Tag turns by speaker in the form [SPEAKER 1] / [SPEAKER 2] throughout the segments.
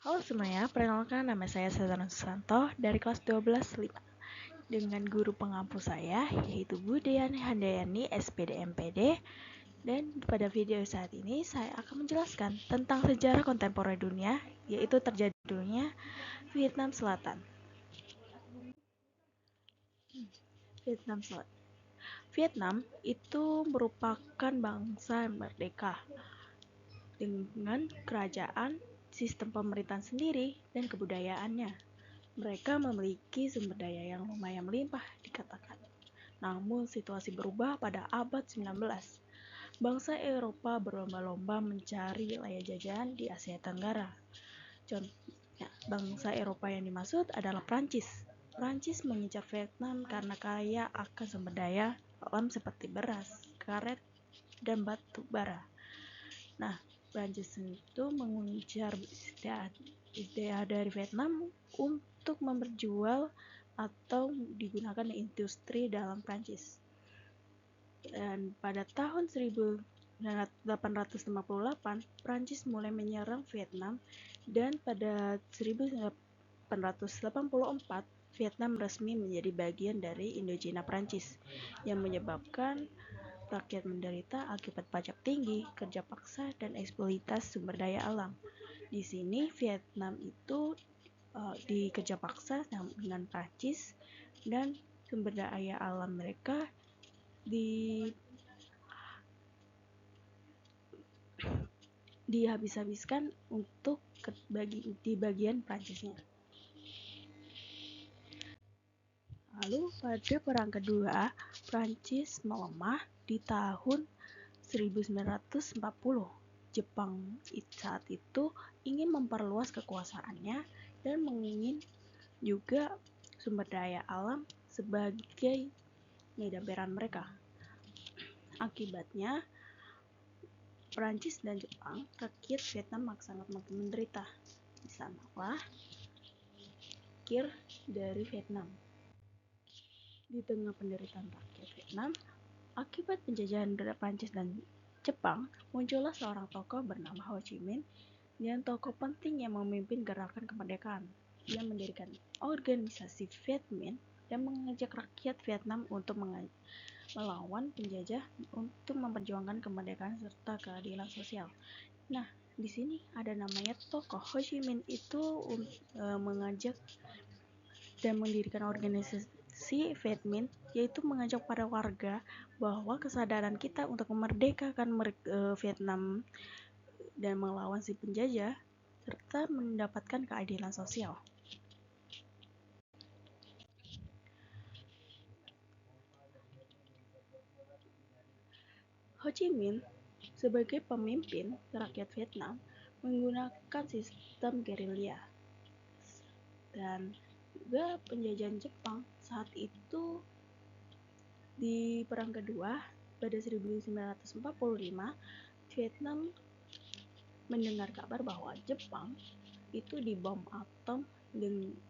[SPEAKER 1] Halo semuanya, perkenalkan nama saya Sazana Susanto dari kelas 12 5 dengan guru pengampu saya yaitu Bu Dean Handayani SPD MPD. Dan pada video saat ini saya akan menjelaskan tentang sejarah kontemporer dunia, yaitu terjadinya Vietnam Selatan. Vietnam Selatan. Vietnam itu merupakan bangsa merdeka dengan kerajaan, sistem pemerintahan sendiri, dan kebudayaannya. Mereka memiliki sumber daya yang lumayan melimpah dikatakan. Namun situasi berubah pada abad 19. Bangsa Eropa berlomba-lomba mencari wilayah jajahan di Asia Tenggara. Contohnya, bangsa Eropa yang dimaksud adalah Prancis. Prancis mengincar Vietnam karena kaya akan sumber daya alam seperti beras, karet, dan batu bara. Nah, Prancis itu mengincar isdaya dari Vietnam untuk memperjual atau digunakan di industri dalam Prancis. Dan pada tahun 1858, Prancis mulai menyerang Vietnam, dan pada 1884 Vietnam resmi menjadi bagian dari Indochina Prancis, yang menyebabkan rakyat menderita akibat pajak tinggi, kerja paksa, dan eksploitasi sumber daya alam. Di sini Vietnam itu dikerja paksa dengan Prancis, dan sumber daya alam mereka dihabis-habiskan untuk di bagian Prancisnya. Lalu pada perang kedua, Prancis melemah di tahun 1940. Jepang saat itu ingin memperluas kekuasaannya dan ingin juga sumber daya alam sebagai medan perang mereka. Akibatnya, Prancis dan Jepang, rakyat Vietnam sangat menderita. Di sanalah akhir dari Vietnam. Di tengah penderitaan rakyat Vietnam, akibat penjajahan dari Prancis dan Jepang, muncullah seorang tokoh bernama Ho Chi Minh, dan tokoh penting yang memimpin gerakan kemerdekaan. Dia mendirikan organisasi Viet Minh dan mengajak rakyat Vietnam untuk melawan penjajah untuk memperjuangkan kemerdekaan serta keadilan sosial. Nah, di sini ada namanya tokoh Ho Chi Minh itu mengajak dan mendirikan organisasi Viet Minh, yaitu mengajak para warga bahwa kesadaran kita untuk memerdekakan Vietnam dan melawan si penjajah serta mendapatkan keadilan sosial. Ho Chi Minh sebagai pemimpin rakyat Vietnam menggunakan sistem gerilya, dan juga penjajahan Jepang saat itu di perang kedua pada 1945 Vietnam mendengar kabar bahwa Jepang itu dibom atom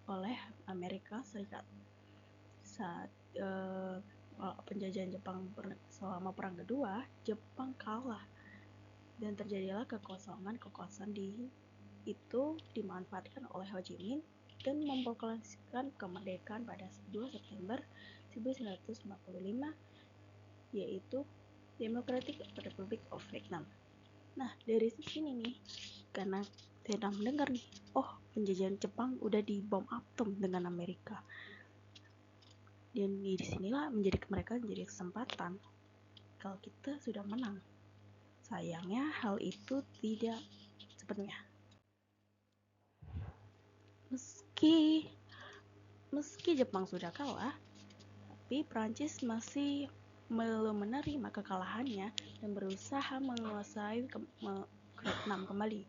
[SPEAKER 1] oleh Amerika Serikat. Saat penjajahan Jepang selama perang kedua, Jepang kalah dan terjadilah kekosongan itu dimanfaatkan oleh Ho Chi Minh dan memproklamasikan kemerdekaan pada 2 September 1945, yaitu Democratic Republic of Vietnam. Nah, dari sini nih, karena Vietnam mendengar nih, oh penjajahan Jepang udah dibom atom dengan Amerika, dan disinilah mereka menjadi kesempatan kalau kita sudah menang. Sayangnya hal itu tidak sepenuhnya. Meski Jepang sudah kalah, tapi Prancis masih belum menerima kekalahannya dan berusaha menguasai Vietnam kembali,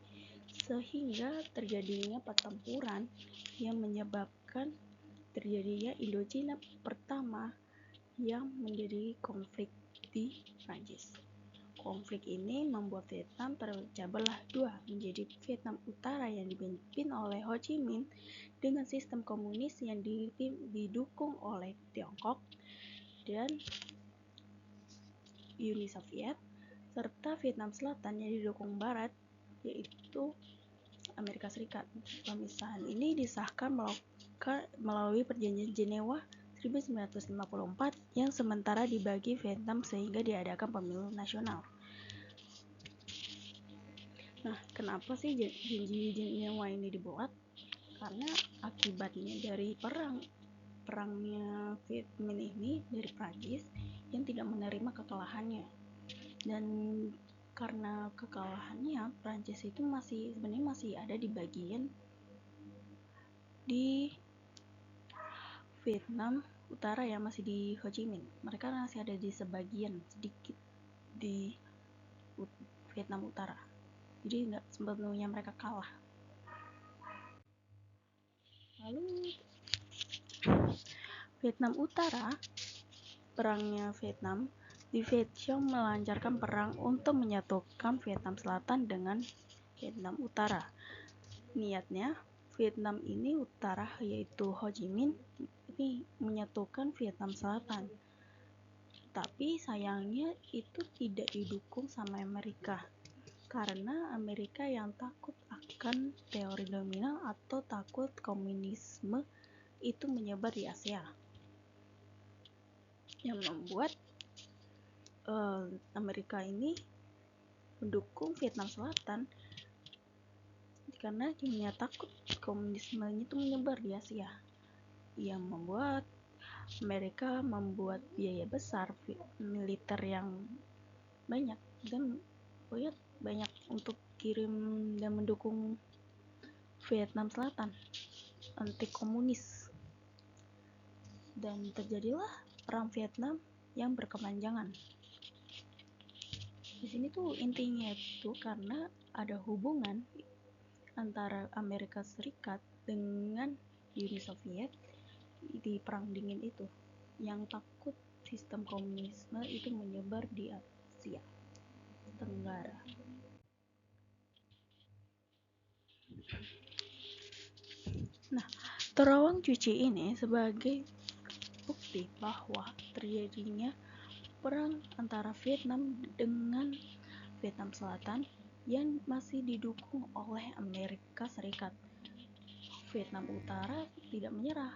[SPEAKER 1] sehingga terjadinya pertempuran yang menyebabkan terjadinya Indochina pertama yang menjadi konflik di Prancis. Konflik ini membuat Vietnam terpecah belah dua menjadi Vietnam Utara yang dipimpin oleh Ho Chi Minh dengan sistem komunis yang didukung oleh Tiongkok dan Uni Soviet, serta Vietnam Selatan yang didukung Barat, yaitu Amerika Serikat. Pemisahan ini disahkan melalui Perjanjian Jenewa 1954 yang sementara dibagi Vietnam sehingga diadakan pemilu nasional. Nah, kenapa sih Janji Jenewa ini dibuat? Karena akibatnya dari perangnya Vietnam ini dari Prancis yang tidak menerima kekalahannya, dan karena kekalahannya Prancis itu sebenarnya masih ada di bagian di Vietnam Utara ya, masih di Ho Chi Minh. Mereka masih ada di sebagian sedikit di Vietnam Utara, jadi nggak sepenuhnya mereka kalah. Lalu Vietnam Utara, perangnya Vietnam, di Vietcong melancarkan perang untuk menyatukan Vietnam Selatan dengan Vietnam Utara. Niatnya Vietnam ini utara, yaitu Ho Chi Minh, ini menyatukan Vietnam Selatan. Tapi sayangnya itu tidak didukung sama Amerika, karena Amerika yang takut akan teori dominan atau takut komunisme itu menyebar di Asia, yang membuat Amerika ini mendukung Vietnam Selatan karena dia takut komunisme itu menyebar di Asia, yang membuat Amerika membuat biaya besar militer yang banyak dan banyak untuk kirim dan mendukung Vietnam Selatan anti komunis, dan terjadilah perang Vietnam yang berkepanjangan. Di sini tuh intinya itu karena ada hubungan antara Amerika Serikat dengan Uni Soviet di perang dingin itu, yang takut sistem komunisme itu menyebar di Asia Tenggara. Nah, terowong cuci ini sebagai bukti bahwa terjadinya perang antara Vietnam dengan Vietnam Selatan yang masih didukung oleh Amerika Serikat. Vietnam Utara tidak menyerah.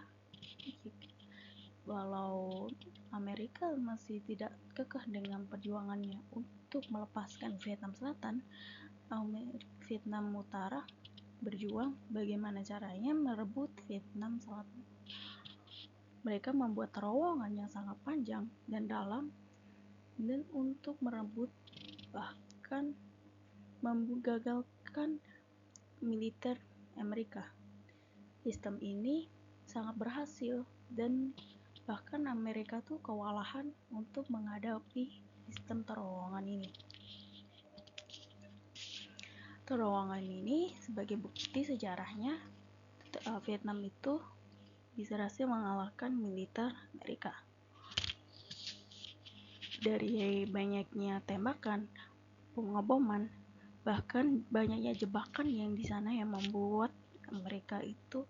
[SPEAKER 1] Walau Amerika masih tidak kekeh dengan perjuangannya untuk melepaskan Vietnam Selatan, Vietnam Utara berjuang bagaimana caranya merebut Vietnam Selatan. Mereka membuat terowongan yang sangat panjang dan dalam dan untuk merebut, bahkan menggagalkan militer Amerika. Sistem ini sangat berhasil dan bahkan Amerika tuh kewalahan untuk menghadapi sistem terowongan ini. Terowongan ini sebagai bukti sejarahnya Vietnam itu bisa berhasil mengalahkan militer Amerika. Dari banyaknya tembakan, pengeboman, bahkan banyaknya jebakan yang di sana yang membuat mereka itu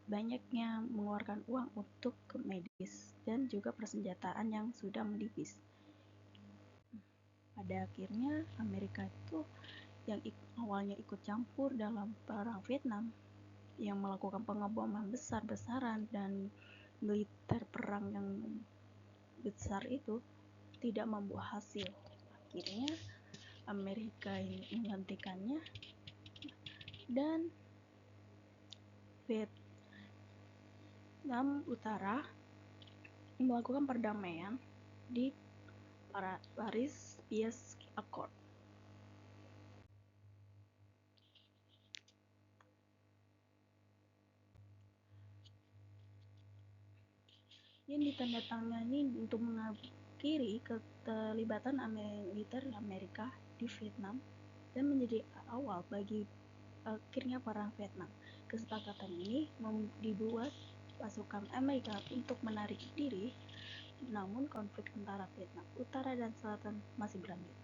[SPEAKER 1] banyaknya mengeluarkan uang untuk ke medis dan juga persenjataan yang sudah menipis. Pada akhirnya Amerika itu yang awalnya ikut campur dalam perang Vietnam, yang melakukan pengeboman besar-besaran dan militer perang yang besar itu tidak membuah hasil. Akhirnya Amerika ini menghentikannya dan Vietnam Utara melakukan perdamaian di Paris Peace Accord. Yang ditandatangani untuk mengakhiri keterlibatan militer Amerika di Vietnam dan menjadi awal bagi akhirnya perang Vietnam. Kesepakatan ini dibuat pasukan Amerika untuk menarik diri, namun konflik antara Vietnam Utara dan Selatan masih berlanjut.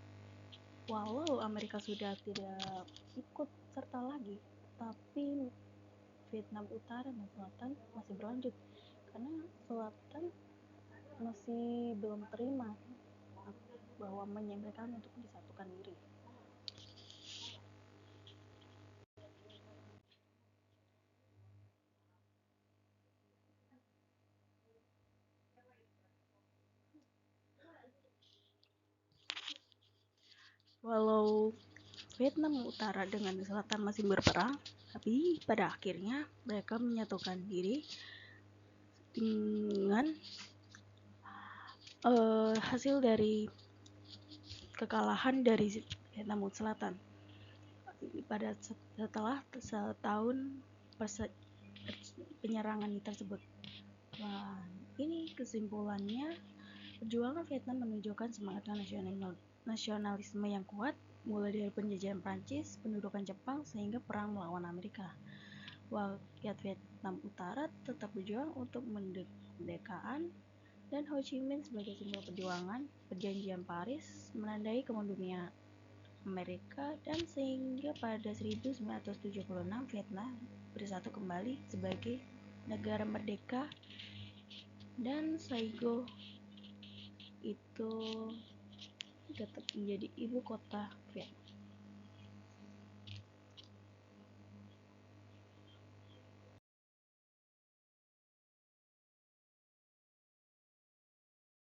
[SPEAKER 1] Walau Amerika sudah tidak ikut serta lagi, tapi Vietnam Utara dan Selatan masih berlanjut karena Selatan masih belum terima bahwa mereka untuk disatukan diri. Walau Vietnam Utara dengan Selatan masih berperang, tapi pada akhirnya mereka menyatukan diri dengan hasil dari kekalahan dari Vietnam Selatan. Pada setelah setahun penyerangan tersebut. Nah, ini kesimpulannya, perjuangan Vietnam menunjukkan semangat nasionalisme yang kuat, mulai dari penjajahan Prancis, pendudukan Jepang, sehingga perang melawan Amerika. Rakyat Vietnam Utara tetap berjuang untuk kemerdekaan, dan Ho Chi Minh sebagai simbol perjuangan. Perjanjian Paris menandai kemunduran Amerika, dan sehingga pada 1976 Vietnam bersatu kembali sebagai negara merdeka, dan Saigon itu tetap menjadi ibu kota Vietnam.